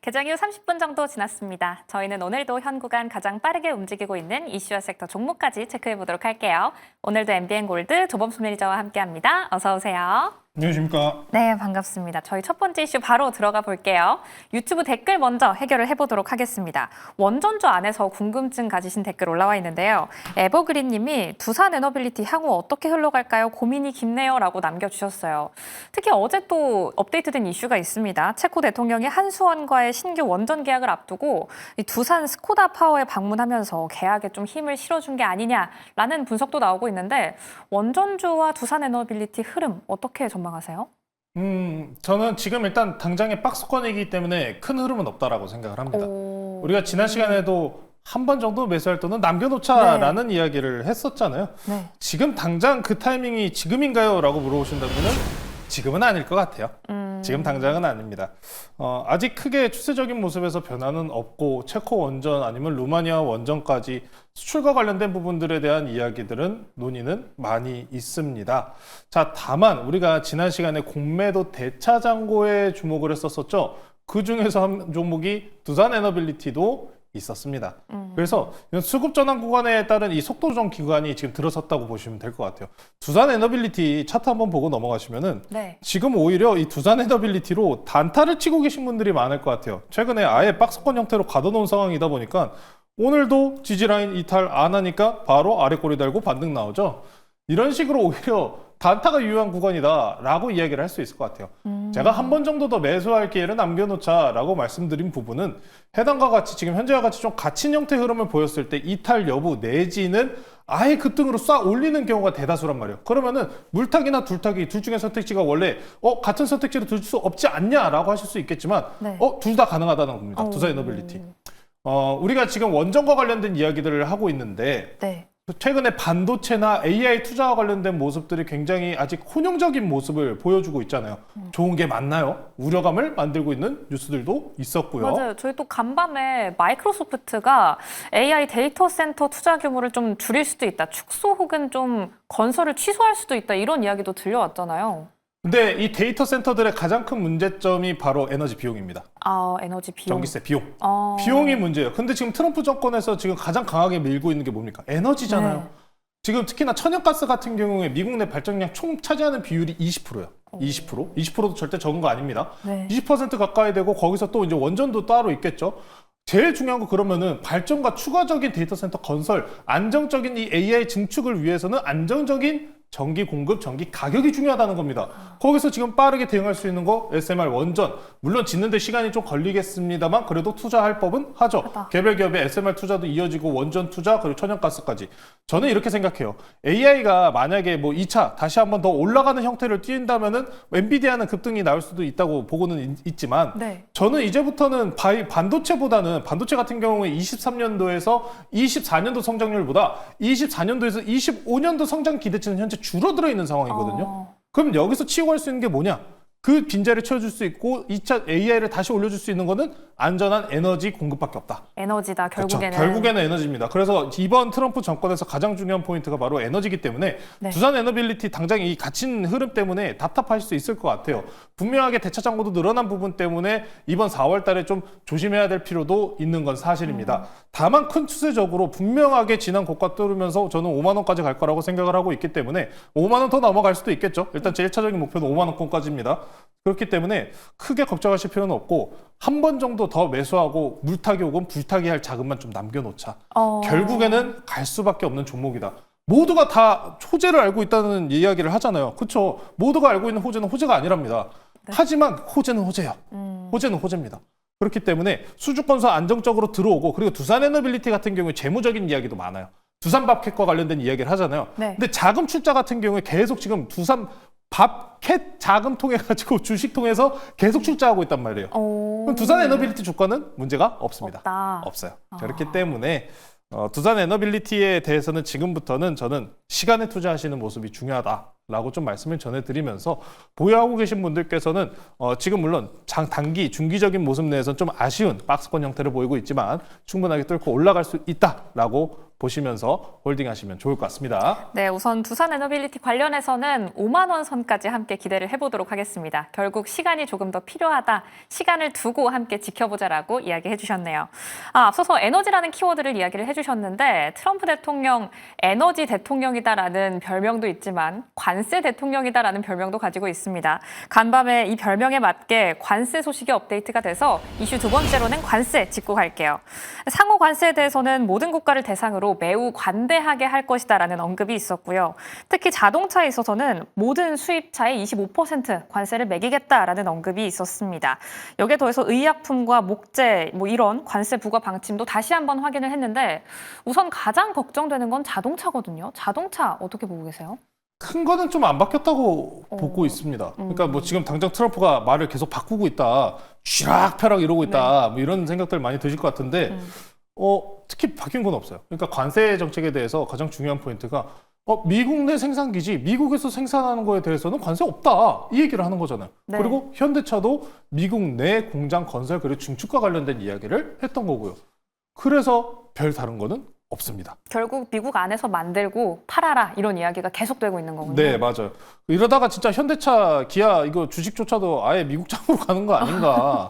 개장 후 30분 정도 지났습니다. 저희는 오늘도 현 구간 가장 빠르게 움직이고 있는 이슈와 섹터 종목까지 체크해 보도록 할게요. 오늘도 MBN 골드 조범수 매니저와 함께합니다. 어서 오세요. 안녕하십니까. 네, 반갑습니다. 저희 첫 번째 이슈 바로 들어가 볼게요. 유튜브 댓글 먼저 해결을 해보도록 하겠습니다. 원전주 안에서 궁금증 가지신 댓글 올라와 있는데요. 에버그린 님이 두산 에너빌리티 향후 어떻게 흘러갈까요? 고민이 깊네요 라고 남겨주셨어요. 특히 어제 또 업데이트된 이슈가 있습니다. 체코 대통령이 한수원과의 신규 원전 계약을 앞두고 이 두산 스코다 파워에 방문하면서 계약에 좀 힘을 실어준 게 아니냐라는 분석도 나오고 있는데 원전주와 두산 에너빌리티 흐름 어떻게 전망하세요? 저는 지금 일단 당장의 박스권이기 때문에 큰 흐름은 없다라고 생각을 합니다. 우리가 지난 시간에도 한 번 정도 매수할 돈은 남겨놓자라는 이야기를 했었잖아요. 네. 지금 당장 그 타이밍이 지금인가요? 라고 물어보신다면 지금은 아닐 것 같아요. 지금 당장은 아닙니다. 아직 크게 추세적인 모습에서 변화는 없고 체코 원전 아니면 루마니아 원전까지 수출과 관련된 부분들에 대한 이야기들은 논의는 많이 있습니다. 자, 다만 우리가 지난 시간에 공매도 대차장고에 주목을 했었었죠. 그 중에서 한 종목이 두산 에너빌리티도 있었습니다. 그래서 수급 전환 구간에 따른 이 속도 조정 기간이 지금 들어섰다고 보시면 될 것 같아요. 두산 에너빌리티 차트 한번 보고 넘어가시면은 네. 지금 오히려 이 두산 에너빌리티로 단타를 치고 계신 분들이 많을 것 같아요. 최근에 아예 박스권 형태로 가둬놓은 상황이다 보니까 오늘도 지지라인 이탈 안 하니까 바로 아래 꼬리 달고 반등 나오죠. 이런 식으로 오히려 단타가 유효한 구간이다라고 이야기를 할 수 있을 것 같아요. 제가 한 번 정도 더 매수할 기회를 남겨놓자라고 말씀드린 부분은 해당과 같이 지금 현재와 같이 좀 갇힌 형태 흐름을 보였을 때 이탈 여부 내지는 아예 급등으로 쏴 올리는 경우가 대다수란 말이에요. 그러면은 물타기나 둘타기 둘 중에 선택지가 원래 같은 선택지를 둘 수 없지 않냐라고 하실 수 있겠지만 네. 둘 다 가능하다는 겁니다. 두산 에너빌리티. 우리가 지금 원전과 관련된 이야기들을 하고 있는데 네. 최근에 반도체나 AI 투자와 관련된 모습들이 굉장히 아직 혼용적인 모습을 보여주고 있잖아요. 좋은 게 맞나요? 우려감을 만들고 있는 뉴스들도 있었고요. 맞아요. 저희 또 간밤에 마이크로소프트가 AI 데이터 센터 투자 규모를 좀 줄일 수도 있다. 축소 혹은 좀 건설을 취소할 수도 있다. 이런 이야기도 들려왔잖아요. 근데 이 데이터 센터들의 가장 큰 문제점이 바로 에너지 비용입니다. 에너지 비용. 전기세 비용. 비용이 문제예요. 근데 지금 트럼프 정권에서 지금 가장 강하게 밀고 있는 게 뭡니까? 에너지잖아요. 네. 지금 특히나 천연가스 같은 경우에 미국 내 발전량 총 차지하는 비율이 20%예요. 20%? 20%도 절대 적은 거 아닙니다. 네. 20% 가까이 되고 거기서 또 이제 원전도 따로 있겠죠. 제일 중요한 거 그러면은 발전과 추가적인 데이터 센터 건설, 안정적인 이 AI 증축을 위해서는 안정적인 전기 공급, 전기 가격이 중요하다는 겁니다. 거기서 지금 빠르게 대응할 수 있는 거 SMR 원전. 물론 짓는데 시간이 좀 걸리겠습니다만 그래도 투자할 법은 하죠. 하다. 개별 기업의 SMR 투자도 이어지고 원전 투자 그리고 천연가스까지. 저는 이렇게 생각해요. AI가 만약에 뭐 2차 다시 한번 더 올라가는 형태를 띈다면은 엔비디아는 급등이 나올 수도 있다고 보고는 있지만 네. 저는 이제부터는 반도체보다는 반도체 같은 경우에 23년도에서 24년도 성장률보다 24년도에서 25년도 성장 기대치는 현재 줄어들어 있는 상황이거든요. 그럼 여기서 치고 갈 수 있는 게 뭐냐? 그 빈자리를 채워줄 수 있고 2차 AI를 다시 올려줄 수 있는 거는 안전한 에너지 공급밖에 없다. 에너지다, 결국에는. 그렇죠. 결국에는 에너지입니다. 그래서 이번 트럼프 정권에서 가장 중요한 포인트가 바로 에너지이기 때문에 네. 두산 에너빌리티 당장 이 갇힌 흐름 때문에 답답하실 수 있을 것 같아요. 분명하게 대차 잔고도 늘어난 부분 때문에 이번 4월 달에 좀 조심해야 될 필요도 있는 건 사실입니다. 다만 큰 추세적으로 분명하게 지난 고가 뚫으면서 저는 5만 원까지 갈 거라고 생각을 하고 있기 때문에 5만 원 더 넘어갈 수도 있겠죠. 일단 제 1차적인 목표는 5만 원권까지입니다. 그렇기 때문에 크게 걱정하실 필요는 없고 한 번 정도 더 매수하고 물타기 혹은 불타기 할 자금만 좀 남겨놓자. 결국에는 갈 수밖에 없는 종목이다. 모두가 다 호재를 알고 있다는 이야기를 하잖아요. 그렇죠? 모두가 알고 있는 호재는 호재가 아니랍니다. 네. 하지만 호재는 호재예요. 호재는 호재입니다. 그렇기 때문에 수주건설 안정적으로 들어오고 그리고 두산 에너빌리티 같은 경우에 재무적인 이야기도 많아요. 두산 밥캣과 관련된 이야기를 하잖아요. 네. 근데 자금 출자 같은 경우에 계속 지금 두산 밥캣 자금 통해 가지고 주식 통해서 계속 출자하고 있단 말이에요. 그럼 두산 에너빌리티 주가는 문제가 없습니다. 없다. 없어요. 그렇기 때문에 두산 에너빌리티에 대해서는 지금부터는 저는 시간에 투자하시는 모습이 중요하다. 라고 좀 말씀을 전해드리면서 보유하고 계신 분들께서는 지금 물론 단기, 중기적인 모습 내에서는 좀 아쉬운 박스권 형태를 보이고 있지만 충분하게 뚫고 올라갈 수 있다라고 보시면서 홀딩하시면 좋을 것 같습니다. 네, 우선 두산에너빌리티 관련해서는 5만 원 선까지 함께 기대를 해보도록 하겠습니다. 결국 시간이 조금 더 필요하다. 시간을 두고 함께 지켜보자라고 이야기해 주셨네요. 앞서서 에너지라는 키워드를 이야기를 해주셨는데 트럼프 대통령 에너지 대통령이다라는 별명도 있지만 관세 대통령이다라는 별명도 가지고 있습니다. 간밤에 이 별명에 맞게 관세 소식이 업데이트가 돼서 이슈 두 번째로는 관세 짚고 갈게요. 상호 관세에 대해서는 모든 국가를 대상으로 매우 관대하게 할 것이다라는 언급이 있었고요. 특히 자동차에 있어서는 모든 수입차의 25% 관세를 매기겠다라는 언급이 있었습니다. 여기에 더해서 의약품과 목재 이런 관세 부과 방침도 다시 한번 확인을 했는데 우선 가장 걱정되는 건 자동차거든요. 자동차 어떻게 보고 계세요? 큰 거는 좀 안 바뀌었다고 보고 있습니다. 그러니까 뭐 지금 당장 트럼프가 말을 계속 바꾸고 있다, 쥐락펴락 이러고 있다, 뭐 이런 생각들 많이 드실 것 같은데 특히 바뀐 건 없어요. 그러니까 관세 정책에 대해서 가장 중요한 포인트가 미국 내 생산 기지, 미국에서 생산하는 거에 대해서는 관세 없다 이 얘기를 하는 거잖아요. 네. 그리고 현대차도 미국 내 공장 건설 그리고 증축과 관련된 이야기를 했던 거고요. 그래서 별 다른 거는 없습니다. 결국 미국 안에서 만들고 팔아라 이런 이야기가 계속되고 있는 거군요. 네, 맞아요. 이러다가 진짜 현대차, 기아 이거 주식조차도 아예 미국장으로 가는 거 아닌가.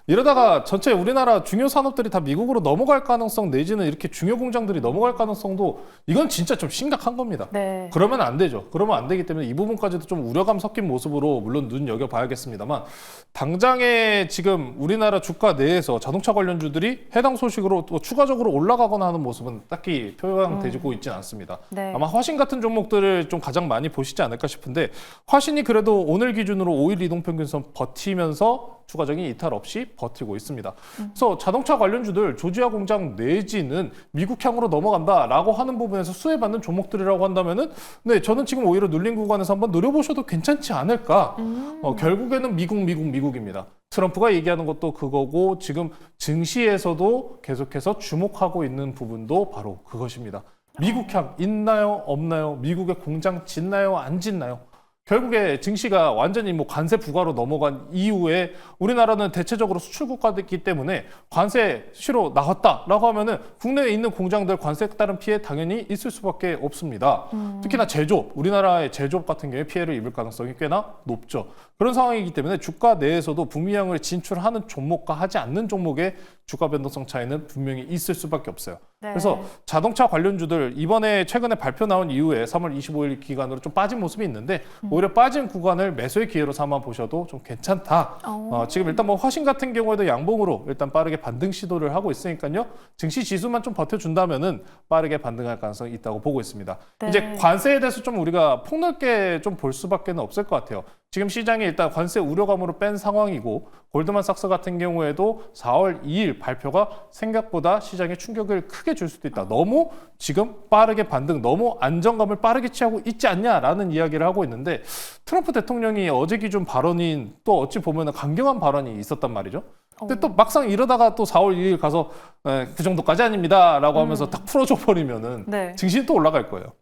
이러다가 전체 우리나라 중요 산업들이 다 미국으로 넘어갈 가능성 내지는 이렇게 중요 공장들이 넘어갈 가능성도 이건 진짜 좀 심각한 겁니다. 네. 그러면 안 되죠. 그러면 안 되기 때문에 이 부분까지도 좀 우려감 섞인 모습으로 물론 눈여겨봐야겠습니다만 당장에 지금 우리나라 주가 내에서 자동차 관련주들이 해당 소식으로 또 추가적으로 올라가거나 하는 모습은 딱히 표현되고 있지는 않습니다. 네. 아마 화신 같은 종목들을 좀 가장 많이 보시지 않을까 싶은데 화신이 그래도 오늘 기준으로 5일 이동평균선 버티면서 추가적인 이탈 없이 버티고 있습니다. 그래서 자동차 관련주들 조지아 공장 내지는 미국향으로 넘어간다라고 하는 부분에서 수혜받는 종목들이라고 한다면은 네, 저는 지금 오히려 눌린 구간에서 한번 노려보셔도 괜찮지 않을까. 결국에는 미국입니다. 트럼프가 얘기하는 것도 그거고 지금 증시에서도 계속해서 주목하고 있는 부분도 바로 그것입니다. 미국향 있나요? 없나요? 미국의 공장 짓나요? 안 짓나요? 결국에 증시가 완전히 뭐 관세 부과로 넘어간 이후에 우리나라는 대체적으로 수출 국가이기 때문에 관세 쉬로 나왔다라고 하면은 국내에 있는 공장들 관세에 따른 피해 당연히 있을 수밖에 없습니다. 특히나 제조업, 우리나라의 제조업 같은 경우에 피해를 입을 가능성이 꽤나 높죠. 그런 상황이기 때문에 주가 내에서도 북미향을 진출하는 종목과 하지 않는 종목의 주가 변동성 차이는 분명히 있을 수밖에 없어요. 네. 그래서 자동차 관련주들 이번에 최근에 발표 나온 이후에 3월 25일 기간으로 좀 빠진 모습이 있는데 오히려 빠진 구간을 매수의 기회로 삼아 보셔도 좀 괜찮다. 지금 일단 뭐 화신 같은 경우에도 양봉으로 일단 빠르게 반등 시도를 하고 있으니까요. 증시 지수만 좀 버텨준다면은 빠르게 반등할 가능성이 있다고 보고 있습니다. 네. 이제 관세에 대해서 좀 우리가 폭넓게 좀 볼 수밖에 없을 것 같아요. 지금 시장이 일단 관세 우려감으로 뺀 상황이고 골드만삭스 같은 경우에도 4월 2일 발표가 생각보다 시장에 충격을 크게 줄 수도 있다. 너무 지금 빠르게 반등, 너무 안정감을 빠르게 취하고 있지 않냐라는 이야기를 하고 있는데 트럼프 대통령이 어제 기준 발언인 또 어찌 보면 강경한 발언이 있었단 말이죠. 근데 또 막상 이러다가 또 4월 2일 가서 그 정도까지 아닙니다라고 하면서 딱 풀어줘 버리면은 네. 증시는 또 올라갈 거예요.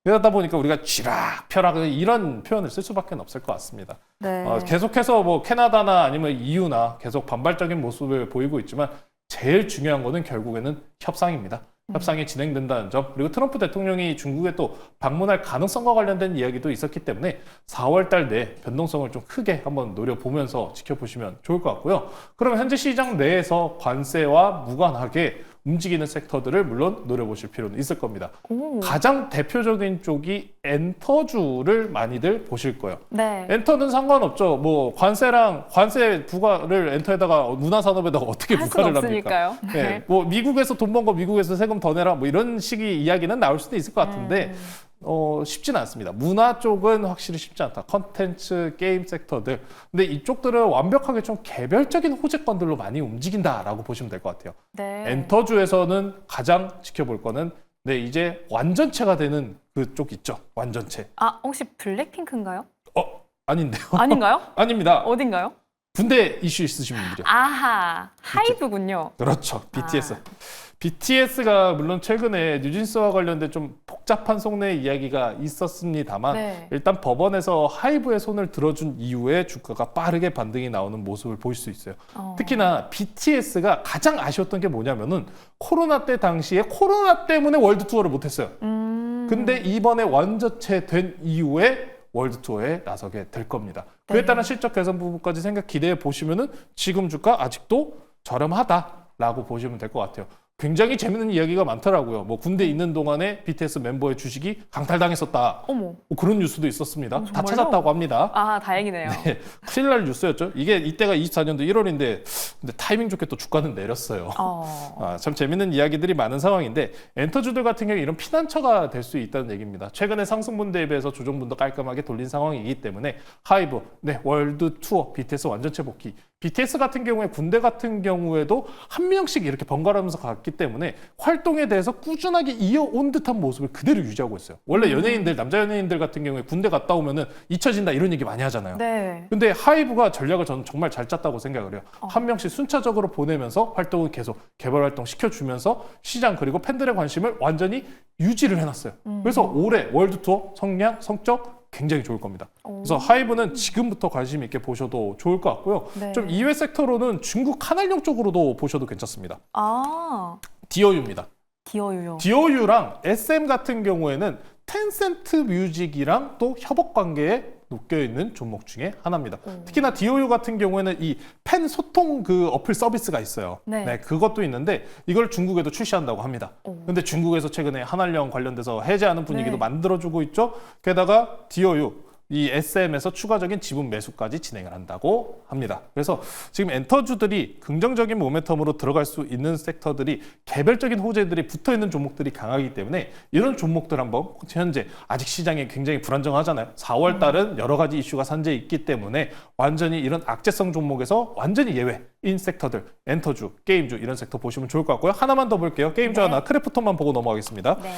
그러다 보니까 우리가 쥐락펴락 이런 표현을 쓸 수밖에 없을 것 같습니다. 네. 계속해서 뭐 캐나다나 아니면 EU나 계속 반발적인 모습을 보이고 있지만 제일 중요한 거는 결국에는 협상입니다. 협상이 진행된다는 점, 그리고 트럼프 대통령이 중국에 또 방문할 가능성과 관련된 이야기도 있었기 때문에 4월 달 내 변동성을 좀 크게 한번 노려보면서 지켜보시면 좋을 것 같고요. 그러면 현재 시장 내에서 관세와 무관하게 움직이는 섹터들을 물론 노려보실 필요는 있을 겁니다. 오. 가장 대표적인 쪽이 엔터주를 많이들 보실 거예요. 네. 엔터는 상관없죠. 뭐 관세 부과를 엔터에다가 문화산업에다가 어떻게 할 부과를 수는 합니까? 없으니까요. 네. 뭐 미국에서 돈 번 거 미국에서 세금 더 내라 뭐 이런 식의 이야기는 나올 수도 있을 것 같은데 쉽지는 않습니다. 문화 쪽은 확실히 쉽지 않다. 컨텐츠, 게임 섹터들. 근데 이쪽들은 완벽하게 좀 개별적인 호재권들로 많이 움직인다라고 보시면 될 것 같아요. 네. 엔터주에서는 가장 지켜볼 거는 네, 이제 완전체가 되는 그쪽 있죠. 완전체. 혹시 블랙핑크인가요? 아닌데요. 아닌가요? 아닙니다. 어딘가요? 군대 이슈 있으신 분들이요. 아하, 하이브군요. 그렇죠. BTS. BTS가 물론 최근에 뉴진스와 관련된 좀 복잡한 속내 이야기가 있었습니다만 네. 일단 법원에서 하이브의 손을 들어준 이후에 주가가 빠르게 반등이 나오는 모습을 볼 수 있어요. 특히나 BTS가 가장 아쉬웠던 게 뭐냐면은 코로나 때 당시에 코로나 때문에 월드 투어를 못했어요. 근데 이번에 완전체 된 이후에 월드 투어에 나서게 될 겁니다. 그에 네. 따른 실적 개선 부분까지 생각 기대해 보시면은 지금 주가 아직도 저렴하다라고 보시면 될 것 같아요. 굉장히 재밌는 이야기가 많더라고요. 뭐 군대 있는 동안에 BTS 멤버의 주식이 강탈당했었다. 어머. 뭐 그런 뉴스도 있었습니다. 다 정말요? 찾았다고 합니다. 아, 다행이네요. 큰일 날 뉴스였죠. 이게 이때가 24년도 1월인데 근데 타이밍 좋게 또 주가는 내렸어요. 참 재밌는 이야기들이 많은 상황인데 엔터주들 같은 경우 이런 피난처가 될 수 있다는 얘기입니다. 최근에 상승분 대비해서 조정분도 깔끔하게 돌린 상황이기 때문에 하이브, 월드 투어, BTS 완전체 복귀. BTS 같은 경우에 군대 같은 경우에도 한 명씩 이렇게 번갈아가면서 갔기 때문에 활동에 대해서 꾸준하게 이어온 듯한 모습을 그대로 유지하고 있어요. 원래 연예인들, 남자 연예인들 같은 경우에 군대 갔다 오면은 잊혀진다 이런 얘기 많이 하잖아요. 네. 근데 하이브가 전략을 저는 정말 잘 짰다고 생각을 해요. 한 명씩 순차적으로 보내면서 활동을 계속 개발 활동 시켜주면서 시장 그리고 팬들의 관심을 완전히 유지를 해놨어요. 그래서 올해 월드 투어 성량, 성적 굉장히 좋을 겁니다. 그래서 하이브는 지금부터 관심 있게 보셔도 좋을 것 같고요. 네. 좀 이외 섹터로는 중국 카날용 쪽으로도 보셔도 괜찮습니다. 아, 디어유입니다. 디어유요. 디어유랑 SM 같은 경우에는 텐센트 뮤직이랑 또 협업 관계에 묶여 있는 종목 중에 하나입니다. 특히나 디오유 같은 경우에는 이 팬 소통 그 어플 서비스가 있어요. 네. 그것도 있는데 이걸 중국에도 출시한다고 합니다. 근데 중국에서 최근에 한알령 관련돼서 해제하는 분위기도 네. 만들어주고 있죠. 게다가 디오유 이 SM에서 추가적인 지분 매수까지 진행을 한다고 합니다. 그래서 지금 엔터주들이 긍정적인 모멘텀으로 들어갈 수 있는 섹터들이 개별적인 호재들이 붙어있는 종목들이 강하기 때문에 이런 종목들 한번 현재 아직 시장이 굉장히 불안정하잖아요. 4월 달은 여러 가지 이슈가 산재해 있기 때문에 완전히 이런 악재성 종목에서 완전히 예외인 섹터들, 엔터주, 게임주 이런 섹터 보시면 좋을 것 같고요. 하나만 더 볼게요. 게임주 네. 하나, 크래프톤만 보고 넘어가겠습니다. 네.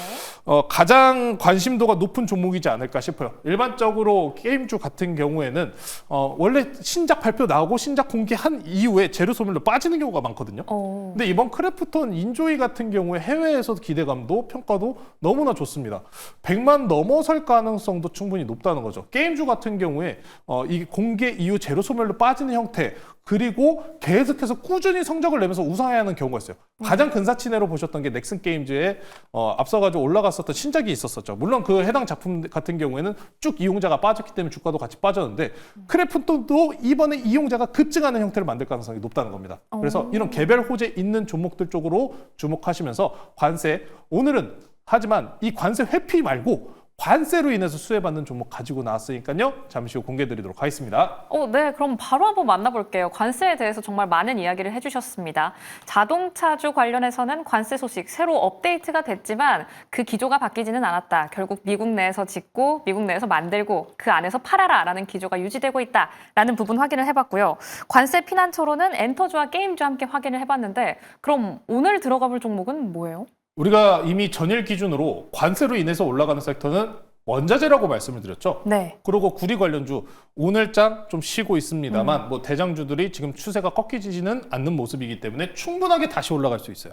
가장 관심도가 높은 종목이지 않을까 싶어요. 일반적으로 게임주 같은 경우에는 원래 신작 발표 나오고 신작 공개한 이후에 재료 소멸로 빠지는 경우가 많거든요. 근데 이번 크래프톤 인조이 같은 경우에 해외에서 기대감도 평가도 너무나 좋습니다. 100만 넘어설 가능성도 충분히 높다는 거죠. 게임주 같은 경우에 이 공개 이후 재료 소멸로 빠지는 형태 그리고 계속해서 꾸준히 성적을 내면서 우상해야 하는 경우가 있어요. 가장 근사치내로 보셨던 게 넥슨 게임즈에 앞서가지고 올라갔었던 신작이 있었었죠. 물론 그 해당 작품 같은 경우에는 쭉 이용자가 빠졌기 때문에 주가도 같이 빠졌는데 크래프톤도 이번에 이용자가 급증하는 형태를 만들 가능성이 높다는 겁니다. 그래서 이런 개별 호재 있는 종목들 쪽으로 주목하시면서 관세, 오늘은 하지만 이 관세 회피 말고 관세로 인해서 수혜받는 종목 가지고 나왔으니까요. 잠시 후 공개드리도록 하겠습니다. 네, 그럼 바로 한번 만나볼게요. 관세에 대해서 정말 많은 이야기를 해주셨습니다. 자동차주 관련해서는 관세 소식 새로 업데이트가 됐지만 그 기조가 바뀌지는 않았다. 결국 미국 내에서 짓고 미국 내에서 만들고 그 안에서 팔아라라는 기조가 유지되고 있다라는 부분 확인을 해봤고요. 관세 피난처로는 엔터주와 게임주 함께 확인을 해봤는데 그럼 오늘 들어가 볼 종목은 뭐예요? 우리가 이미 전일 기준으로 관세로 인해서 올라가는 섹터는 원자재라고 말씀을 드렸죠. 네. 그리고 구리 관련주 오늘장 좀 쉬고 있습니다만 뭐 대장주들이 지금 추세가 꺾이지는 않는 모습이기 때문에 충분하게 다시 올라갈 수 있어요.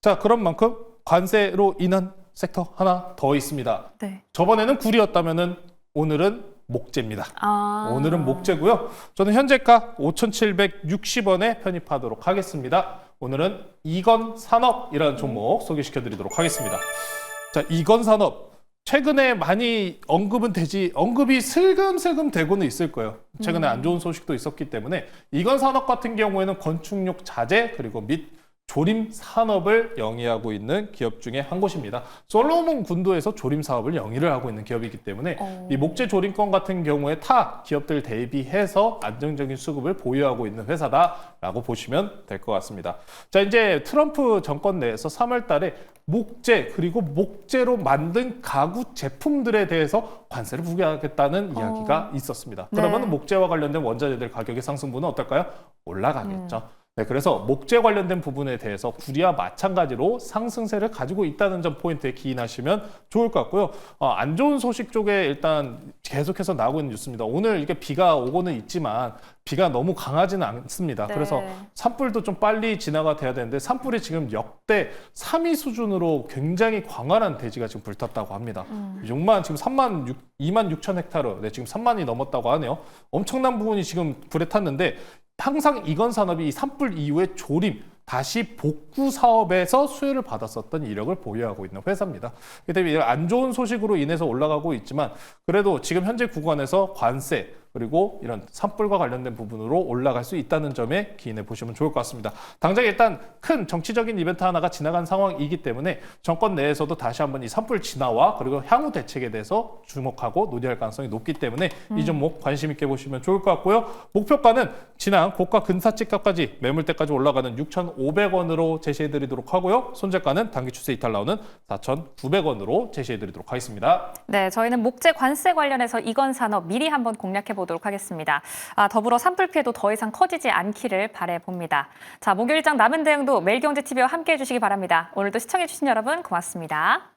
자, 그런 만큼 관세로 인한 섹터 하나 더 있습니다. 네. 저번에는 구리였다면은 오늘은 목재입니다. 오늘은 목재고요. 저는 현재가 5,760원에 편입하도록 하겠습니다. 오늘은 이건산업이라는 종목 소개시켜드리도록 하겠습니다. 자, 이건산업 최근에 많이 언급이 슬금슬금 되고는 있을 거예요. 최근에 안 좋은 소식도 있었기 때문에 이건산업 같은 경우에는 건축용 자재 그리고 및 조림 산업을 영위하고 있는 기업 중에 한 곳입니다. 솔로몬 군도에서 조림 사업을 영위를 하고 있는 기업이기 때문에 이 목재 조림권 같은 경우에 타 기업들 대비해서 안정적인 수급을 보유하고 있는 회사다라고 보시면 될 것 같습니다. 자, 이제 트럼프 정권 내에서 3월 달에 목재 그리고 목재로 만든 가구 제품들에 대해서 관세를 부과하겠다는 이야기가 있었습니다. 네. 그러면 목재와 관련된 원자재들 가격의 상승분은 어떨까요? 올라가겠죠. 네, 그래서 목재 관련된 부분에 대해서 구리와 마찬가지로 상승세를 가지고 있다는 점 포인트에 기인하시면 좋을 것 같고요. 안 좋은 소식 쪽에 일단 계속해서 나오고 있는 뉴스입니다. 오늘 이게 비가 오고는 있지만 비가 너무 강하지는 않습니다. 네. 그래서 산불도 좀 빨리 진화가 돼야 되는데 산불이 지금 역대 3위 수준으로 굉장히 광활한 대지가 지금 불탔다고 합니다. 2만 2만 6천 헥타르, 네, 지금 3만이 넘었다고 하네요. 엄청난 부분이 지금 불에 탔는데 항상 이건 산업이 이 산불 이후에 조림, 다시 복구 사업에서 수혜를 받았었던 이력을 보유하고 있는 회사입니다. 그렇기 때문에 안 좋은 소식으로 인해서 올라가고 있지만 그래도 지금 현재 구간에서 관세 그리고 이런 산불과 관련된 부분으로 올라갈 수 있다는 점에 기인해 보시면 좋을 것 같습니다. 당장 일단 큰 정치적인 이벤트 하나가 지나간 상황이기 때문에 정권 내에서도 다시 한번 이 산불 진화와 그리고 향후 대책에 대해서 주목하고 논의할 가능성이 높기 때문에 이 종목 관심 있게 보시면 좋을 것 같고요. 목표가는 지난 고가 근사치가까지 매물대까지 올라가는 6,500원으로 제시해드리도록 하고요. 손절가는 단기 추세 이탈 나오는 4,900원으로 제시해드리도록 하겠습니다. 네, 저희는 목재 관세 관련해서 이건 산업 미리 한번 공략해 보도록 하겠습니다. 더불어 산불 피해도 더 이상 커지지 않기를 바라봅니다. 자, 목요일장 남은 대응도 매일경제TV와 함께해 주시기 바랍니다. 오늘도 시청해 주신 여러분 고맙습니다.